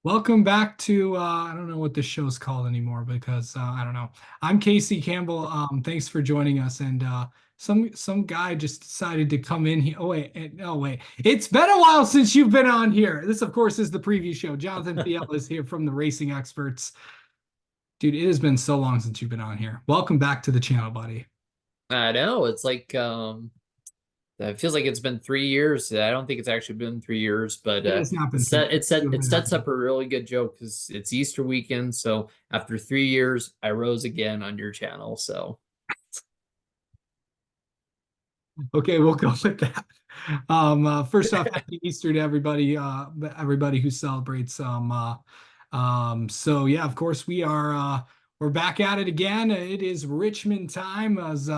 Welcome back to I don't know what this show's called anymore because I don't know. I'm Casey Campbell. Thanks for joining us. And some guy just decided to come in here. Oh wait. It's been a while since you've been on here. This, of course, is the preview show. Jonathan Fiel is here from the Racing Experts. Dude, it has been so long since you've been on here. Welcome back to the channel, buddy. I know it's like it feels like it's been 3 years. I don't think it's actually been 3 years, but It has not it been three. set it set You it and I. sets up a really good joke because it's Easter weekend. So after 3 years, I rose again on your channel. So Okay, we'll go with that. First off, happy Easter to everybody who celebrates. So yeah, of course we're back at it again. It is Richmond time as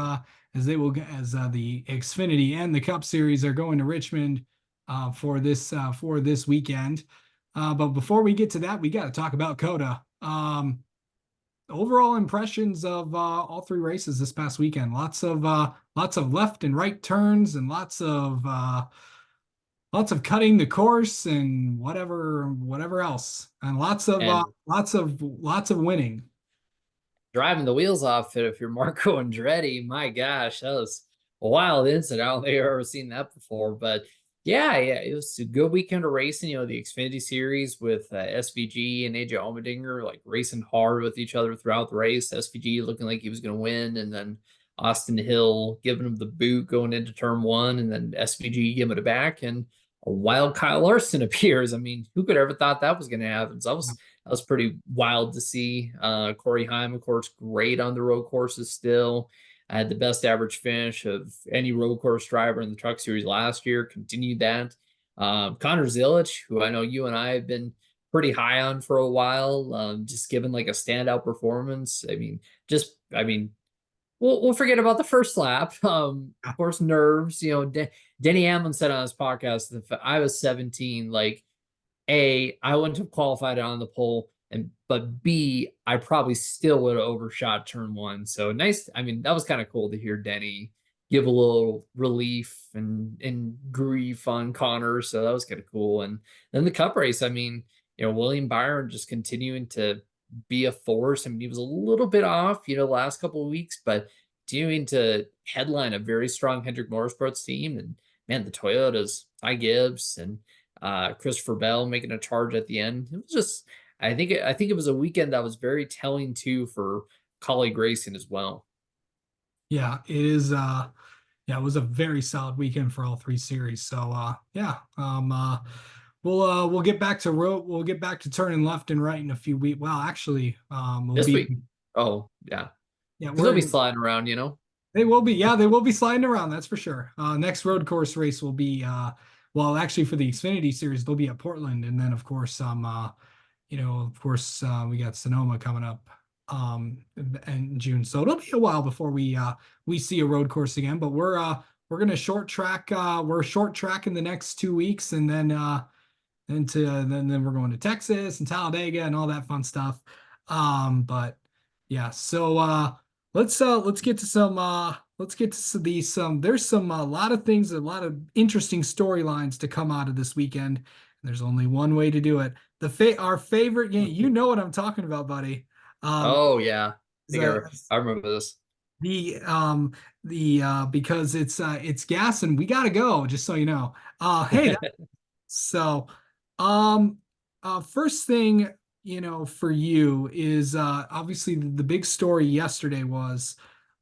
they will as the Xfinity and the Cup Series are going to Richmond for this weekend. But before we get to that, we got to talk about Coda. Overall impressions of all three races this past weekend. Lots of left and right turns and lots of cutting the course and whatever else. And and lots of winning. driving the wheels off it if you're Marco Andretti, my gosh, that was a wild incident. I don't think I've ever seen that before. But yeah, it was a good weekend of racing. The Xfinity Series with SVG and AJ Allmendinger like racing hard with each other throughout the race. SVG looking like he was going to win, and then Austin Hill giving him the boot going into turn one, and then SVG giving it back, and a wild Kyle Larson appears. I mean, who could ever thought that was going to happen? So that was pretty wild to see. Corey Heim, of course, great on the road courses still. I had the best average finish of any road course driver in the Truck Series last year. Continued that. Connor Zilic, who I know you and I have been pretty high on for a while, just given like a standout performance. I mean, we'll forget about the first lap. Of course, nerves. Denny Hamlin said on his podcast that if I was 17, like I wouldn't have qualified on the pole, but B, I probably still would have overshot turn one. So nice. I mean, that was kind of cool to hear Denny give a little relief and grief on Connor. So that was kind of cool. And then the Cup race. I mean, William Byron just continuing to be a force. I mean, he was a little bit off, the last couple of weeks, but continuing to headline a very strong Hendrick Motorsports team. And man, the Toyotas, Ty Gibbs and Christopher Bell making a charge at the end. It was just, I think it was a weekend that was very telling too for colleague racing as well. Yeah, it is. Yeah, it was a very solid weekend for all three series. So yeah, we'll get back to road. We'll get back to turning left and right in a few weeks. Well, actually, we'll This be week, oh yeah, yeah, because they'll be sliding around. they will be. Yeah, they will be sliding around. That's for sure. Next road course race will be well, actually for the Xfinity series, they'll be at Portland, and then of course we got Sonoma coming up in June. So it'll be a while before we see a road course again. But we're gonna short track. We're short tracking the next 2 weeks, and then we're going to Texas and Talladega and all that fun stuff. But yeah, so let's get to some there's some a lot of things, a lot of interesting storylines to come out of this weekend. And there's only one way to do it. Our favorite game, you know what I'm talking about, buddy. Um Oh yeah, the I remember this. because it's gas and we gotta go, just so you know. Hey, so, um, first thing, for you is obviously the big story yesterday was,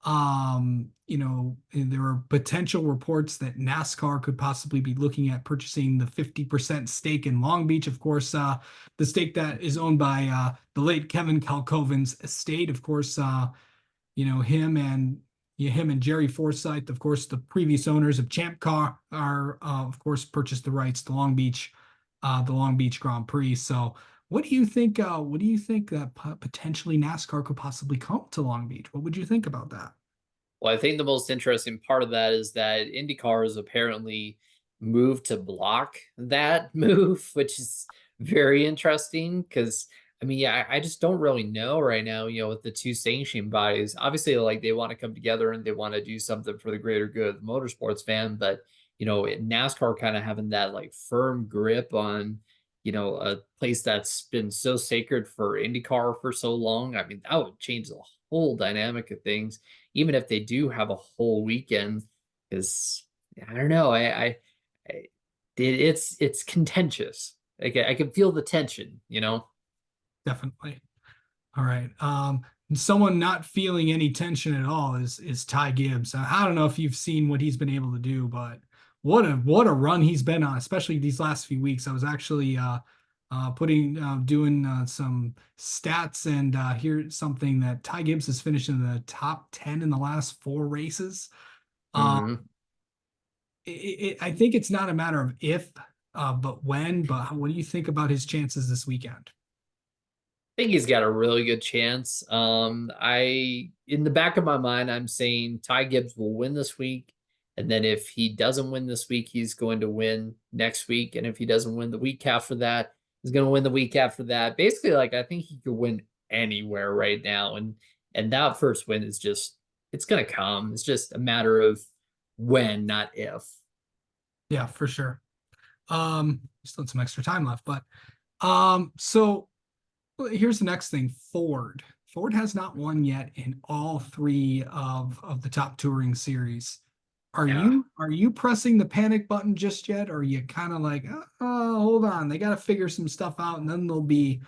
there were potential reports that NASCAR could possibly be looking at purchasing the 50% stake in Long Beach. Of course, the stake that is owned by the late Kevin Calcoven's estate. Of course, you know, him and him and Jerry Forsyth, of course, the previous owners of Champ Car are, of course, purchased the rights to the Long Beach Grand Prix. So, what do you think? What do you think that potentially NASCAR could possibly come to Long Beach? What would you think about that? Well, I think the most interesting part of that is that IndyCar has apparently moved to block that move, which is very interesting because I mean, yeah, I just don't really know right now, with the two sanctioning bodies. Obviously, like they want to come together and they want to do something for the greater good of the motorsports fan, but NASCAR kind of having that like firm grip on a place that's been so sacred for IndyCar for so long. I mean, that would change the whole dynamic of things, even if they do have a whole weekend. Because I don't know, I it's contentious. I can feel the tension. Definitely. All right. And someone not feeling any tension at all is Ty Gibbs. I don't know if you've seen what he's been able to do, but what a run he's been on, especially these last few weeks. I was actually putting doing some stats, and here's something that Ty Gibbs has finished in the top 10 in the last four races. Um, Mhm. I think it's not a matter of if, but when. But what do you think about his chances this weekend? Think he's got a really good chance. I in the back of my mind, I'm saying Ty Gibbs will win this week, and then if he doesn't win this week, he's going to win next week, and if he doesn't win the week after that, he's going to win the week after that. Basically, like I think he could win anywhere right now, and that first win is just it's going to come. It's just a matter of when, not if. Yeah, for sure. Still some extra time left, but so well, here's the next thing. Ford. Ford has not won yet in all three of the top touring series. Are Yeah. you pressing the panic button just yet? Or are you kind of like, oh, hold on, they got to figure some stuff out, and then they'll be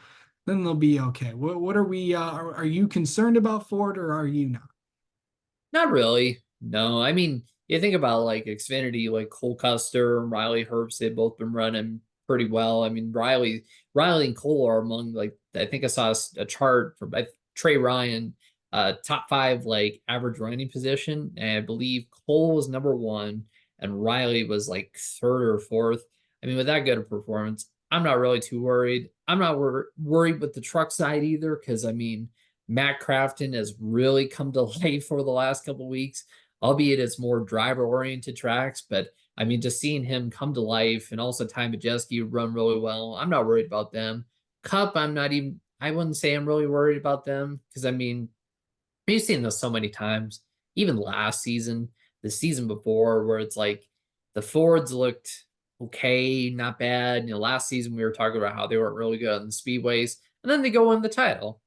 okay. What are we? Are you concerned about Ford, or are you not? Not really. No, I mean, you think about like Xfinity, like Cole Custer and Riley Herbst, they've both been running pretty well. I mean, Riley and Cole are among like I think I saw a chart from Trey Ryan, top five like average running position, and I believe Cole was number one and Riley was like third or fourth. I mean, with that good a performance, I'm not really too worried. I'm not worried with the truck side either, because I mean Matt Crafton has really come to life for the last couple weeks, albeit it's more driver oriented tracks. But I mean, just seeing him come to life and also Ty Majeski run really well, I'm not worried about them. Cup, I wouldn't say I'm really worried about them because I mean, we've seen this so many times, even last season, the season before, where it's like the Fords looked okay, not bad. Last season we were talking about how they weren't really good on the speedways, and then they go win the title,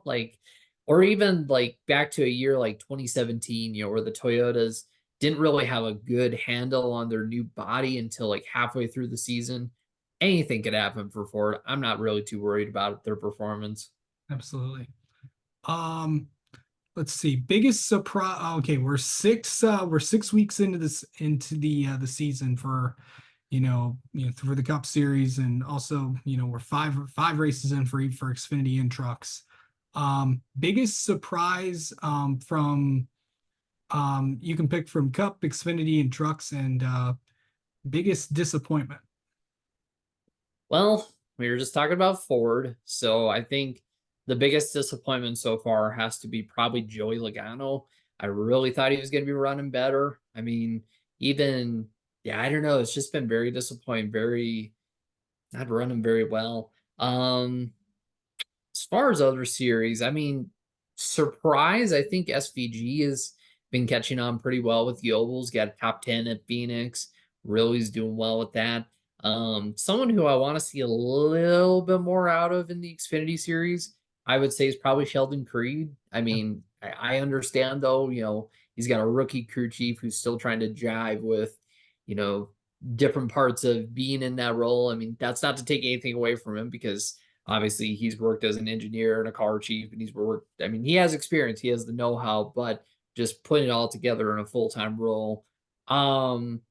like, or even like back to a year like 2017, where the Toyotas didn't really have a good handle on their new body until like halfway through the season. Anything could happen for Ford. I'm not really too worried about their performance. Absolutely. Um, let's see. Biggest surprise. Okay, we're 6 weeks into the season for for the Cup Series, and also we're five races in for Xfinity and trucks. Biggest surprise from you can pick from Cup, Xfinity, and trucks, and biggest disappointment. Well, we were just talking about Ford, so I think the biggest disappointment so far has to be probably Joey Logano. I really thought he was going to be running better. I mean, even yeah, I don't know. It's just been very disappointing. Very not running very well. As far as other series, I mean, surprise, I think SVG has been catching on pretty well with the ovals. Got a top 10 at Phoenix. Really is doing well with that. Someone who I want to see a little bit more out of in the Xfinity series, I would say is probably Sheldon Creed. I mean, I understand though, he's got a rookie crew chief who's still trying to jive with, you know, different parts of being in that role. I mean, that's not to take anything away from him because obviously he's worked as an engineer and a car chief and he's worked, I mean, he has experience, he has the know-how, but just putting it all together in a full-time role. Um,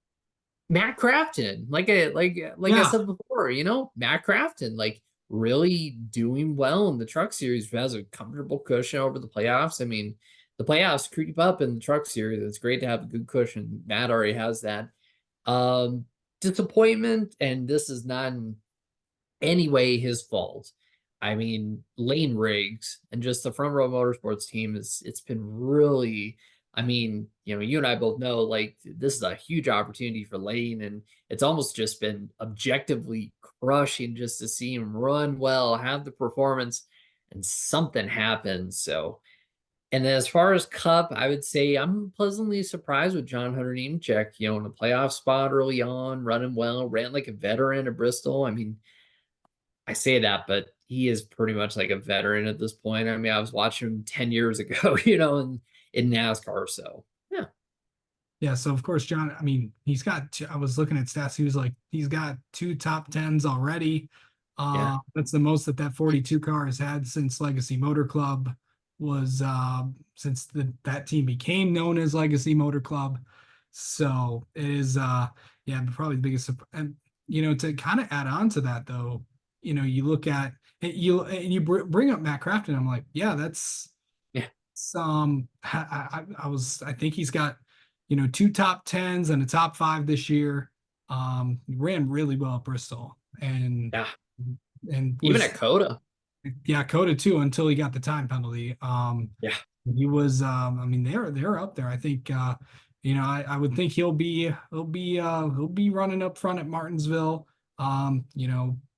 Matt Crafton, like I Yeah, said before, Matt Crafton, like really doing well in the truck series, has a comfortable cushion over the playoffs. I mean, the playoffs creep up in the truck series. It's great to have a good cushion. Matt already has that. Um, Disappointment, and this is not in any way his fault. I mean, Lane Riggs and just the front row motorsports team it's been really, I mean, you and I both know like this is a huge opportunity for Lane, and it's almost just been objectively crushing just to see him run well, have the performance, and something happens. So, and then as far as Cup, I would say I'm pleasantly surprised with John Hunter Nemechek, in a playoff spot early on, running well, ran like a veteran at Bristol. I mean, I say that, but he is pretty much like a veteran at this point. I mean, I was watching him 10 years ago, in NASCAR. So yeah, Yeah, so of course, John, I mean, he's got I was looking at stats. He was like, he's got two top tens already. yeah, That's the most that that 42 car has had since Legacy Motor Club was since that team became known as Legacy Motor Club. So it is yeah, probably the biggest and to kind of add on to that though, you look at bring up Matt Crafton. I'm like, yeah, that's yeah. some I think he's got two top tens and a top five this year. He ran really well at Bristol Yeah. and Even was at Coda. yeah, Coda too until he got the time penalty. Yeah. He was I mean they're up there. I think I would think he'll be running up front at Martinsville.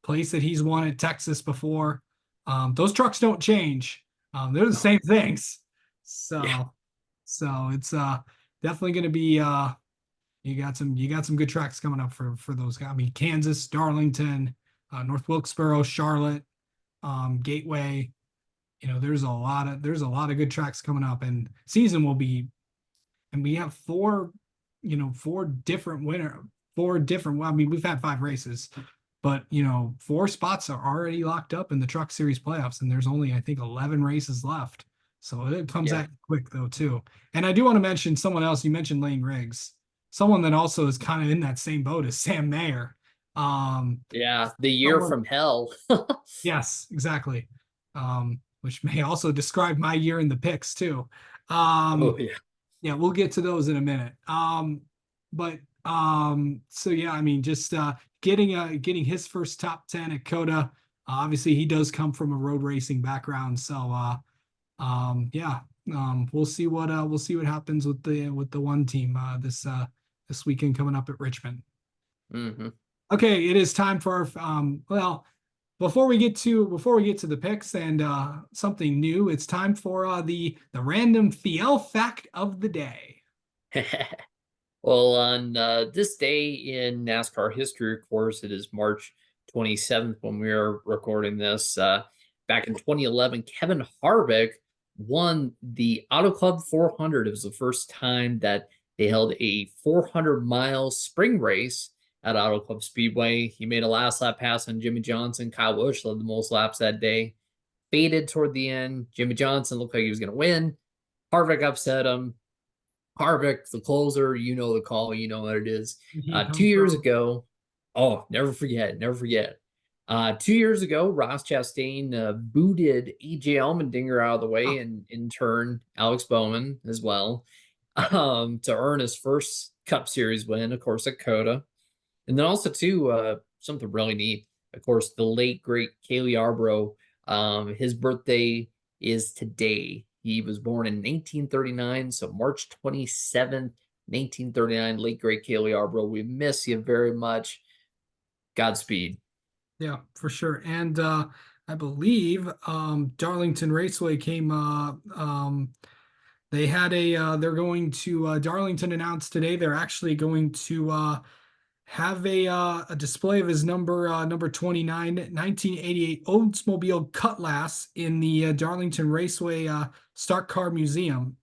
Place that he's won at Texas before. Those trucks don't change. They're the No. same things. Yeah. So it's definitely going to be you got some good tracks coming up for those guys. I mean Kansas, Darlington, North Wilkesboro, Charlotte, Gateway. There's a lot of good tracks coming up, and season will be, and we have four different winner, four different. Well, I mean we've had five races, but four spots are already locked up in the Truck Series playoffs, and there's only I think 11 races left. So it comes Yeah. at you quick though too. And I do want to mention someone else. You mentioned Lane Riggs, someone that also is kind of in that same boat as Sam Mayer. Um, Yeah. The year someone, from hell. yes, exactly. Which may also describe my year in the picks too. Um, Oh yeah. yeah, we'll get to those in a minute. But so yeah, I mean, just getting his first top 10 at Coda. Obviously, he does come from a road racing background, so yeah, we'll see what happens with the one team this weekend coming up at Richmond. Hmm. Okay, it is time for our well, before we get to the picks and something new, it's time for the random Fiel fact of the day. Well, on this day in NASCAR history, of course, it is March 27th when we are recording this. Back in 2011, Kevin Harvick won the Auto Club 400. It was the first time that they held a 400-mile spring race at Auto Club Speedway. He made a last lap pass on Jimmy Johnson. Kyle Busch led the most laps that day. Faded toward the end. Jimmy Johnson looked like he was going to win. Harvick upset him. Harvick, the closer, you know the call, you know what it is. He 2 years through. ago, oh, never forget, never forget. 2 years ago, Ross Chastain booted AJ Allmendinger out of the way, and in turn, Alex Bowman as well, to earn his first Cup Series win, of course, at Coda. And then also, too, something really neat. Of course, the late, great Kaylee Arbrough, his birthday is today. He was born in 1939, so March 27th, 1939. Late, great Kaylee Arbrough. We miss you very much. Godspeed. Yeah, for sure. And I believe Darlington Raceway came they had they're going to Darlington announced today they're actually going to have a display of his number 29 1988 Oldsmobile Cutlass in the Darlington Raceway Stock Car Museum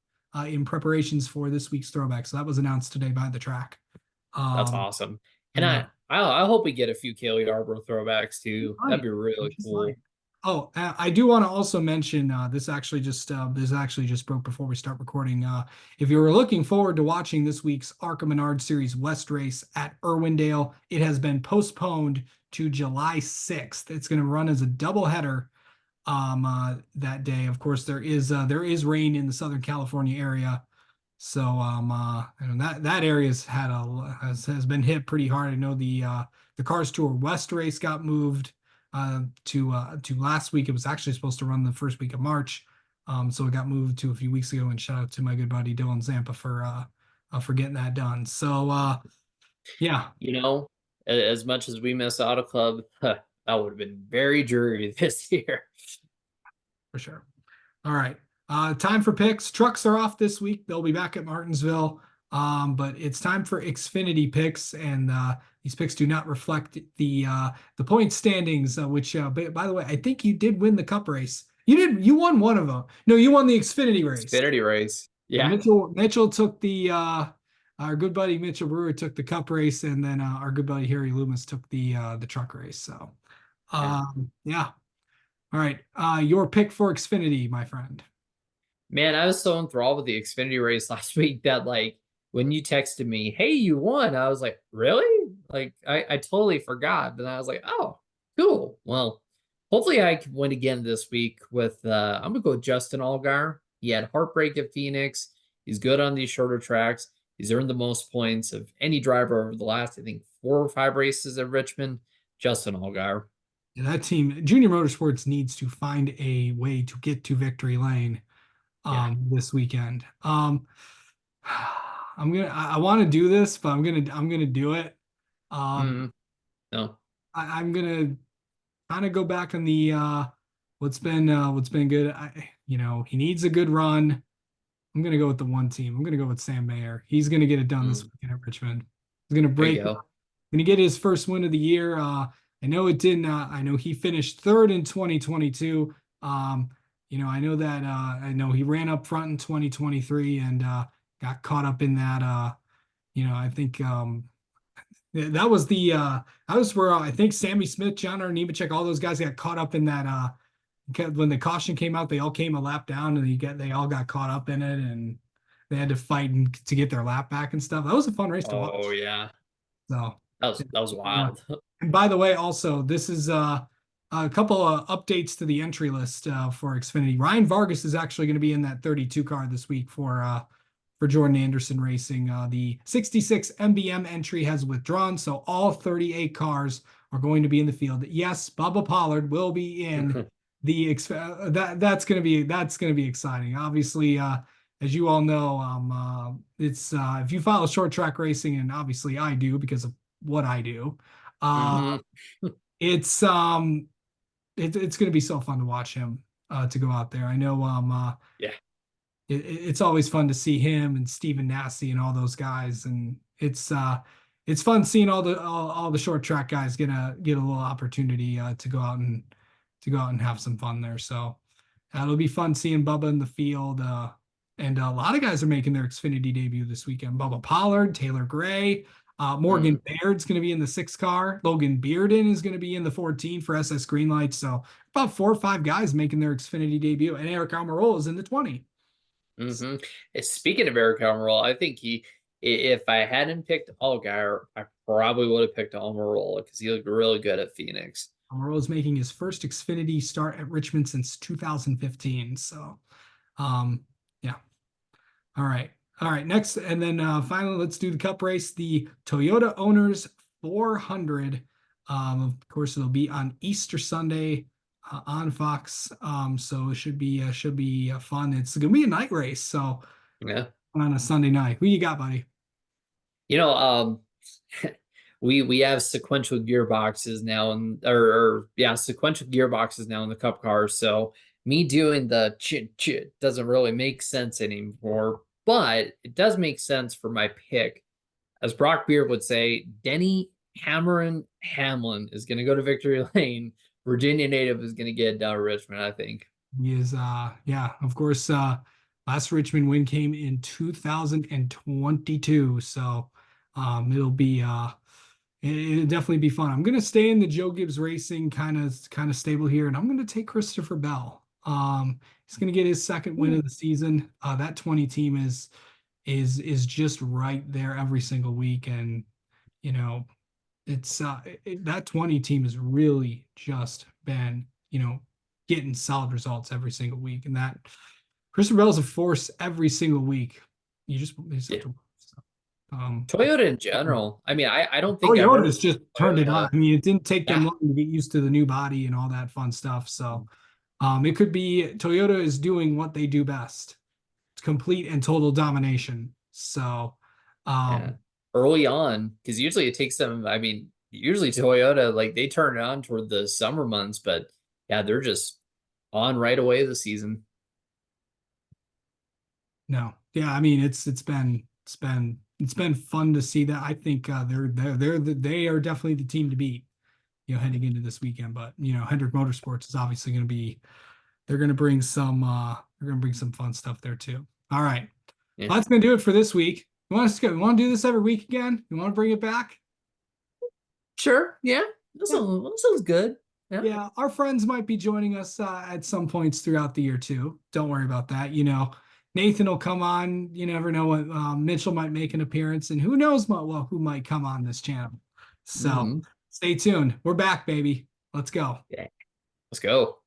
in preparations for this week's throwback. So that was announced today by the track. That's Um awesome. And and I hope we get a few Kaylee Arbrough throwbacks too. That'd Right, be really which is fine. cool. Oh, I do want to also mention this actually just broke before we start recording. If you were looking forward to watching this week's ARCA Menard Series West race at Irwindale, it has been postponed to July 6th. It's going to run as a doubleheader that day. Of course, there is rain in the Southern California area. So and that area's had has been hit pretty hard. I know the Cars Tour West race got moved to last week. It was actually supposed to run the first week of March. So it got moved to a few weeks ago, and shout out to my good buddy Dylan Zampa for getting that done. So yeah, You know, as much as we miss Auto Club, that would have been very dreary this year. for sure. All right. Time for picks. Trucks are off this week. They'll be back at Martinsville. But it's time for Xfinity picks, and these picks do not reflect the point standings. Which, by the way, I think you did win the Cup race. You did. You won one of them. No, you won the Xfinity race. Xfinity race. Yeah, Yeah. Mitchell took the our good buddy Mitchell Brewer took the Cup race, and then our good buddy Harry Loomis took the truck race. So, Yeah. yeah. All right. Your pick for Xfinity, my friend. Man, I was so enthralled with the Xfinity race last week that like when you texted me, "Hey, you won," I was like, "Really?" Like I totally forgot. But I was like, "Oh, cool. Well, hopefully I can win again this week with I'm gonna go with Justin Allgaier. He had heartbreak at Phoenix. He's good on these shorter tracks. He's earned the most points of any driver over the last, I think, 4 or 5 races at Richmond. Justin Allgaier. Yeah, that team, Junior Motorsports, needs to find a way to get to victory lane Yeah. this weekend. I want to do this, but I'm gonna do it. Um, Mm, no. I'm gonna kind of go back on the what's been good. He needs a good run. I'm gonna go with the one team. I'm gonna go with Sam Mayer. He's gonna get it done this Mm, weekend at Richmond. He's gonna there you break, go. gonna get his first win of the year. I know it didn't. I know he finished third in 2022. Um, I know that. I know he ran up front in 2023 and got caught up in that. I think that was that was where I think Sammy Smith, John or Nemechek, all those guys got caught up in that. When the caution came out, they all came a lap down, and they all got caught up in it, and they had to fight to get their lap back and stuff. That was a fun race to Oh watch. yeah. So, That was wild. and by the way, also this is a couple of updates to the entry list for Xfinity. Ryan Vargas is actually going to be in that 32 car this week for Jordan Anderson Racing. The 66 MBM entry has withdrawn, so all 38 cars are going to be in the field. Yes, Bubba Pollard will be in that's going to be exciting. Obviously, as you all know, it's if you follow short track racing, and obviously I do because of what I do. Uh, Hmm. it's it's going to be so fun to watch him to go out there. I know Yeah. it's always fun to see him and Stephen Nasse and all those guys, and it's fun seeing all the short track guys get a little opportunity to go out and have some fun there. So it'll be fun seeing Bubba in the field. And a lot of guys are making their Xfinity debut this weekend. Bubba Pollard, Taylor Gray, Morgan Mm, Baird's going to be in the 6 car. Logan Bearden is going to be in the 14 for SS Greenlight. So about 4 or 5 guys making their Xfinity debut, and Eric Almirola is in the 20. hmm. Speaking of Eric Almirola, I think if I hadn't picked Allgaier, I probably would have picked Almirola because he looked really good at Phoenix. Almirola is making his first Xfinity start at Richmond since 2015. So, um, yeah. All right. All right. Next, and then finally, let's do the Cup race. The Toyota Owners 400. Of course, it'll be on Easter Sunday on Fox. So it should be fun. It's gonna be a night race. So Yeah. on a Sunday night, who you got, buddy? You know, we have sequential gearboxes now, and or yeah, sequential gearboxes now in the Cup cars. So me doing the chit chit doesn't really make sense anymore, but it does make sense for my pick. As Brock Beard would say, Denny Cameron Hamlin is going to go to victory lane. Virginia native is going to get down to Richmond, I think. He is yeah, of course, last Richmond win came in 2022. So it'll be it'll definitely be fun. I'm gonna stay in the Joe Gibbs Racing kind of stable here, and I'm gonna take Christopher Bell. He's gonna get his second win of the season. That 20 team is just right there every single week, and you know it's that 20 team has really just been getting solid results every single week, and that Christopher Bell is a force every single week. You just have Yeah. to um Toyota in general. I mean, I don't think I've ever Toyota's seen just turned it on. Toyota. I mean, it didn't take them Yeah. long to get used to the new body and all that fun stuff. So it could be Toyota is doing what they do best, complete and total domination. So Yeah. um Early on, because usually it takes them, I mean, usually Toyota, like they turn it on toward the summer months, but yeah, they're just on right away this season. no, yeah, I mean it's it's been fun to see that. I think they are definitely the team to beat, heading into this weekend. But Hendrick Motorsports is obviously going to be they're going to bring some fun stuff there too. All right, Yeah. well, that's going to do it for this week. You want to do this every week again? You want to bring it back? Sure. Yeah. Yeah. That sounds good. Yeah. Yeah, our friends might be joining us at some points throughout the year too. Don't worry about that. Nathan will come on. You never know what Mitchell might make an appearance, and who knows who might come on this channel. So Hmm. stay tuned. We're back, baby. Let's go. Yeah. Let's go.